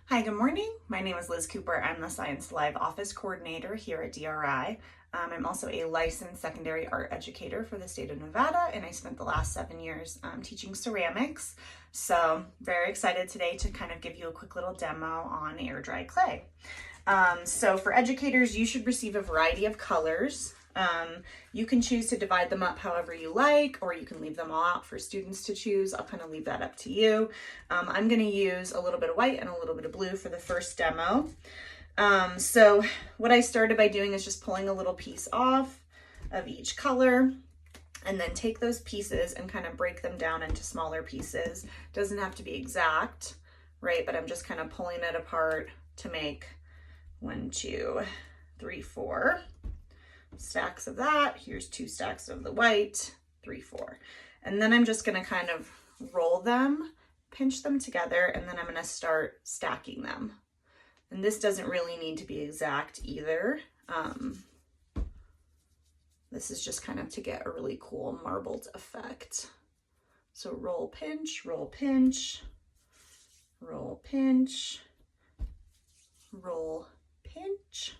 Hi, good morning. My name is Liz Cooper. I'm the Science Live Office Coordinator here at DRI. I'm also a licensed secondary art educator for the state of Nevada, and I spent the last 7 years teaching ceramics. So very excited today to kind of give you a quick little demo on air dry clay. So for educators, you should receive a variety of colors. You can choose to divide them up however you like, or you can leave them all out for students to choose. I'll kind of leave that up to you. I'm going to use a little bit of white and a little bit of blue for the first demo. So what I started by doing is just pulling a little piece off of each color, and then take those pieces and kind of break them down into smaller pieces. Doesn't have to be exact, right? But I'm just kind of pulling it apart to make 1, 2, 3, 4 stacks of that. Here's 2 stacks of the white, 3, 4. And then I'm just going to kind of roll them, pinch them together, and then I'm going to start stacking them. And this doesn't really need to be exact either. This is just kind of to get a really cool marbled effect. So roll, pinch, roll, pinch, roll, pinch, roll, pinch.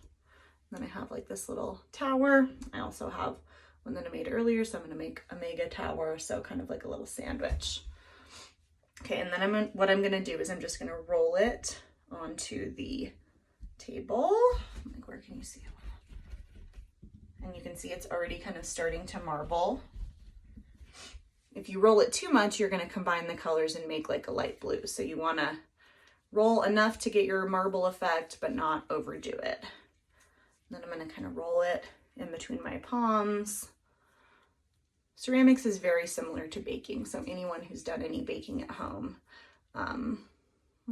Then I have like this little tower. I also have one that I made earlier, so I'm going to make a mega tower, so kind of like a little sandwich. Okay, and then what I'm going to do is I'm just going to roll it onto the table. Like, where can you see it? And you can see it's already kind of starting to marble. If you roll it too much, you're going to combine the colors and make like a light blue. So you want to roll enough to get your marble effect, but not overdo it. Then I'm going to kind of roll it in between my palms. Ceramics is very similar to baking, so anyone who's done any baking at home.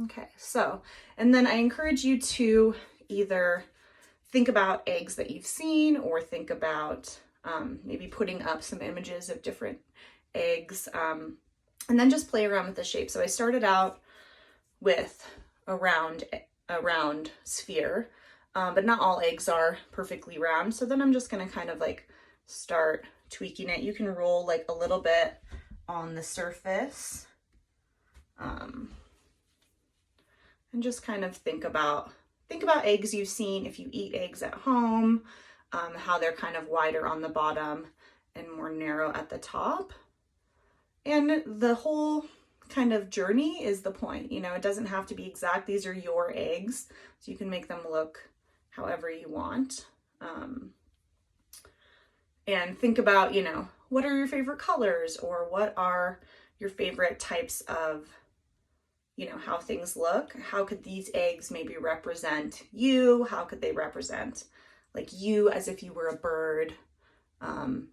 Okay, so, and then I encourage you to either think about eggs that you've seen, or think about maybe putting up some images of different eggs, and then just play around with the shape. So I started out with a round sphere. But not all eggs are perfectly round. So then I'm just going to kind of like start tweaking it. You can roll like a little bit on the surface. And just kind of think about eggs you've seen if you eat eggs at home, how they're kind of wider on the bottom and more narrow at the top. And the whole kind of journey is the point. You know, it doesn't have to be exact. These are your eggs, so you can make them look however you want. And think about, you know, what are your favorite colors, or what are your favorite types of, you know, how things look. How could these eggs maybe represent you? How could they represent like you as if you were a bird?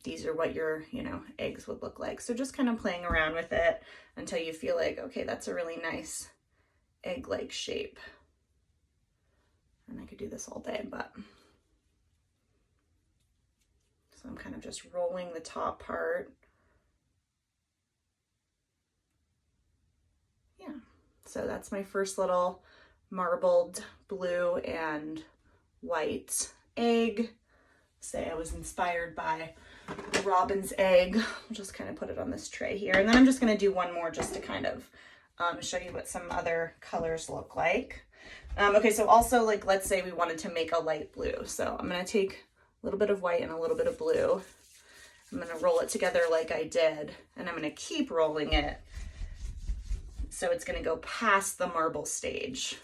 These are what your, you know, eggs would look like. So just kind of playing around with it until you feel like, okay, that's a really nice egg-like shape. And I could do this all day, but so I'm kind of just rolling the top part. Yeah, so that's my first little marbled blue and white egg. Say I was inspired by a robin's egg. I'll just kind of put it on this tray here. And then I'm just going to do one more just to kind of show you what some other colors look like. Okay, so also, like, let's say we wanted to make a light blue. So I'm going to take a little bit of white and a little bit of blue. I'm going to roll it together like I did, and I'm going to keep rolling it. So it's going to go past the marble stage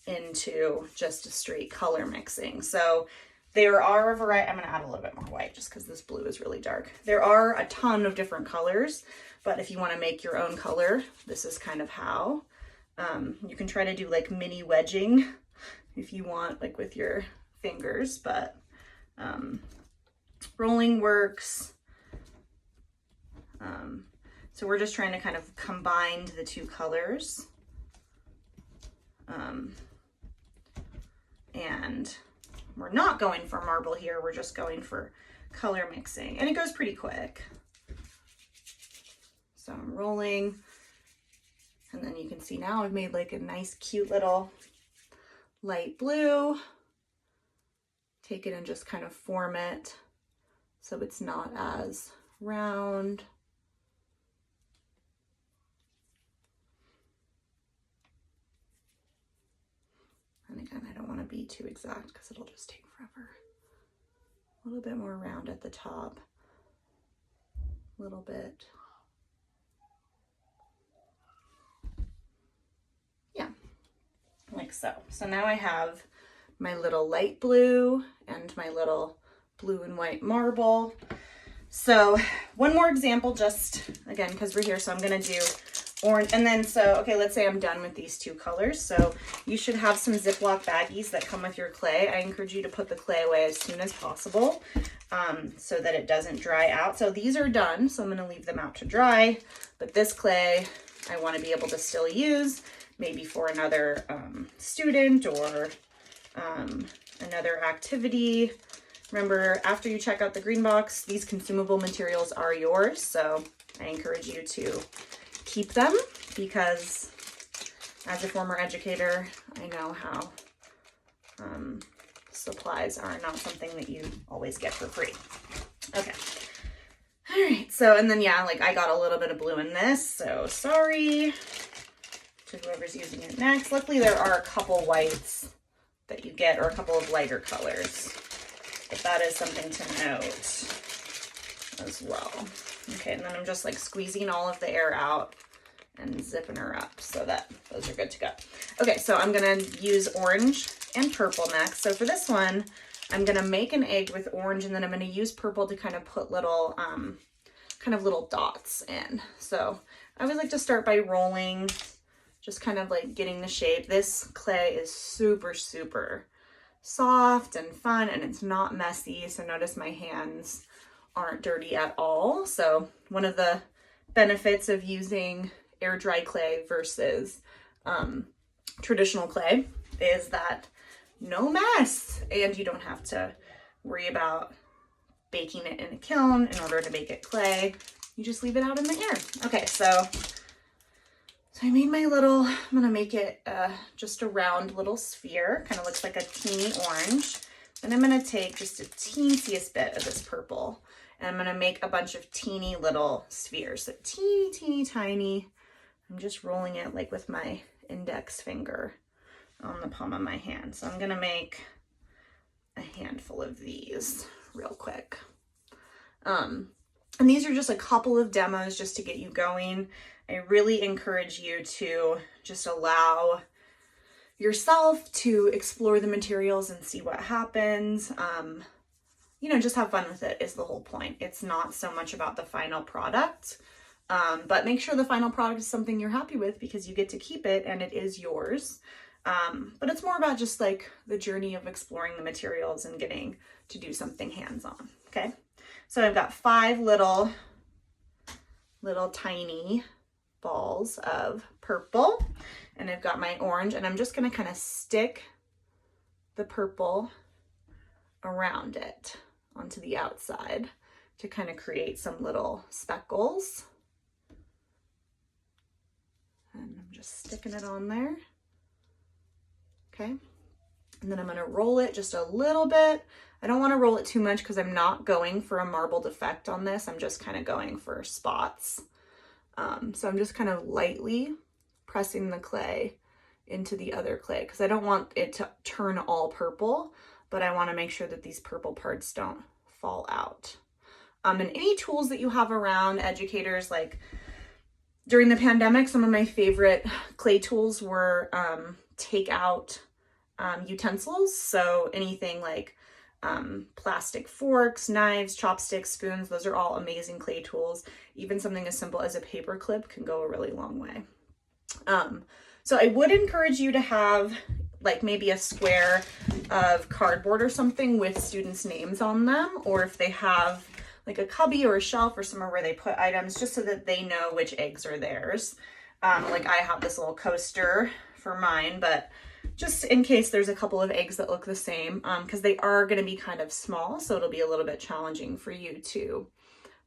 into just a straight color mixing. So there are a variety. I'm going to add a little bit more white just because this blue is really dark. There are a ton of different colors, but if you want to make your own color, this is kind of how. You can try to do like mini wedging if you want, like with your fingers, but rolling works. So we're just trying to kind of combine the two colors. And we're not going for marble here, we're just going for color mixing, and it goes pretty quick. So I'm rolling, and then you can see now I've made like a nice cute little light blue. Take it and just kind of form it so it's not as round. be too exact because it'll just take forever. A little bit more round at the top. A little bit. Yeah, like so. So now I have my little light blue and my little blue and white marble. So one more example, just again, because we're here. So I'm going to do orange. And then, so, okay, let's say I'm done with these two colors. So you should have some Ziploc baggies that come with your clay. I encourage you to put the clay away as soon as possible so that it doesn't dry out. So these are done. So I'm going to leave them out to dry. But this clay, I want to be able to still use maybe for another student or another activity. Remember, after you check out the green box, these consumable materials are yours. So I encourage you to keep them because as a former educator, I know how supplies are not something that you always get for free. Okay. All right. So, and then, yeah, like I got a little bit of blue in this, so sorry to whoever's using it next. Luckily, there are a couple whites that you get or a couple of lighter colors, but that is something to note as well. Okay, and then I'm just like squeezing all of the air out and zipping her up so that those are good to go. Okay, so I'm gonna use orange and purple next. So for this one, I'm gonna make an egg with orange and then I'm gonna use purple to kind of put little, kind of little dots in. So I always like to start by rolling, just kind of like getting the shape. This clay is super, super soft and fun and it's not messy. So notice my hands aren't dirty at all. So one of the benefits of using air dry clay versus traditional clay is that no mess, and you don't have to worry about baking it in a kiln in order to make it clay. You just leave it out in the air. Okay, so I made my little, I'm gonna make it just a round little sphere, kind of looks like a teeny orange. And I'm gonna take just a teensiest bit of this purple and I'm gonna make a bunch of teeny little spheres. So teeny, teeny, tiny. I'm just rolling it like with my index finger on the palm of my hand. So I'm gonna make a handful of these real quick. And these are just a couple of demos just to get you going. I really encourage you to just allow yourself to explore the materials and see what happens. You know, just have fun with it is the whole point. It's not so much about the final product, but make sure the final product is something you're happy with because you get to keep it and it is yours. But it's more about just like the journey of exploring the materials and getting to do something hands-on, okay? So I've got 5 little tiny balls of purple and I've got my orange and I'm just gonna kind of stick the purple around it onto the outside to kind of create some little speckles. And I'm just sticking it on there. Okay. And then I'm gonna roll it just a little bit. I don't wanna roll it too much because I'm not going for a marbled effect on this. I'm just kind of going for spots. So I'm just kind of lightly pressing the clay into the other clay because I don't want it to turn all purple, but I want to make sure that these purple parts don't fall out. And any tools that you have around, educators, like during the pandemic, some of my favorite clay tools were takeout utensils. So anything like plastic forks, knives, chopsticks, spoons, those are all amazing clay tools. Even something as simple as a paper clip can go a really long way. So I would encourage you to have like maybe a square of cardboard or something with students' names on them, or if they have like a cubby or a shelf or somewhere where they put items just so that they know which eggs are theirs. Like I have this little coaster for mine, but just in case there's a couple of eggs that look the same, because they are going to be kind of small, so it'll be a little bit challenging for you to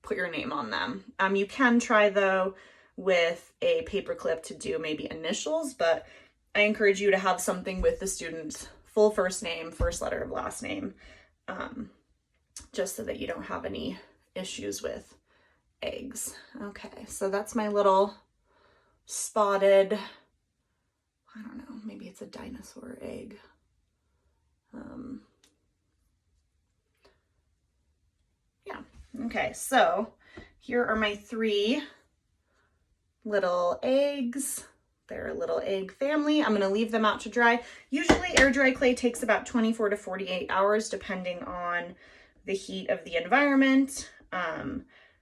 put your name on them. You can try though with a paper clip to do maybe initials, but I encourage you to have something with the student's full first name, first letter of last name, just so that you don't have any issues with eggs. Okay, so that's my little spotted, I don't know, maybe it's a dinosaur egg. Yeah, okay, so here are my 3 little eggs. They're a little egg family. I'm gonna leave them out to dry. Usually air dry clay takes about 24 to 48 hours depending on the heat of the environment.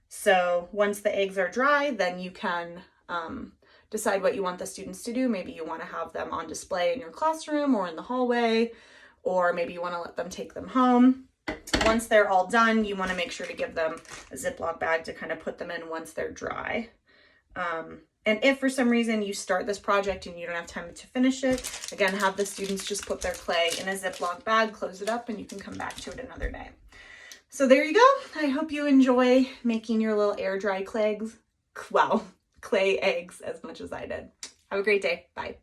So once the eggs are dry, then you can decide what you want the students to do. Maybe you want to have them on display in your classroom or in the hallway, or maybe you want to let them take them home. Once they're all done, you want to make sure to give them a Ziploc bag to kind of put them in once they're dry. And if for some reason you start this project and you don't have time to finish it, again, have the students just put their clay in a Ziploc bag, close it up, and you can come back to it another day. So there you go. I hope you enjoy making your little air dry clay eggs as much as I did. Have a great day. Bye.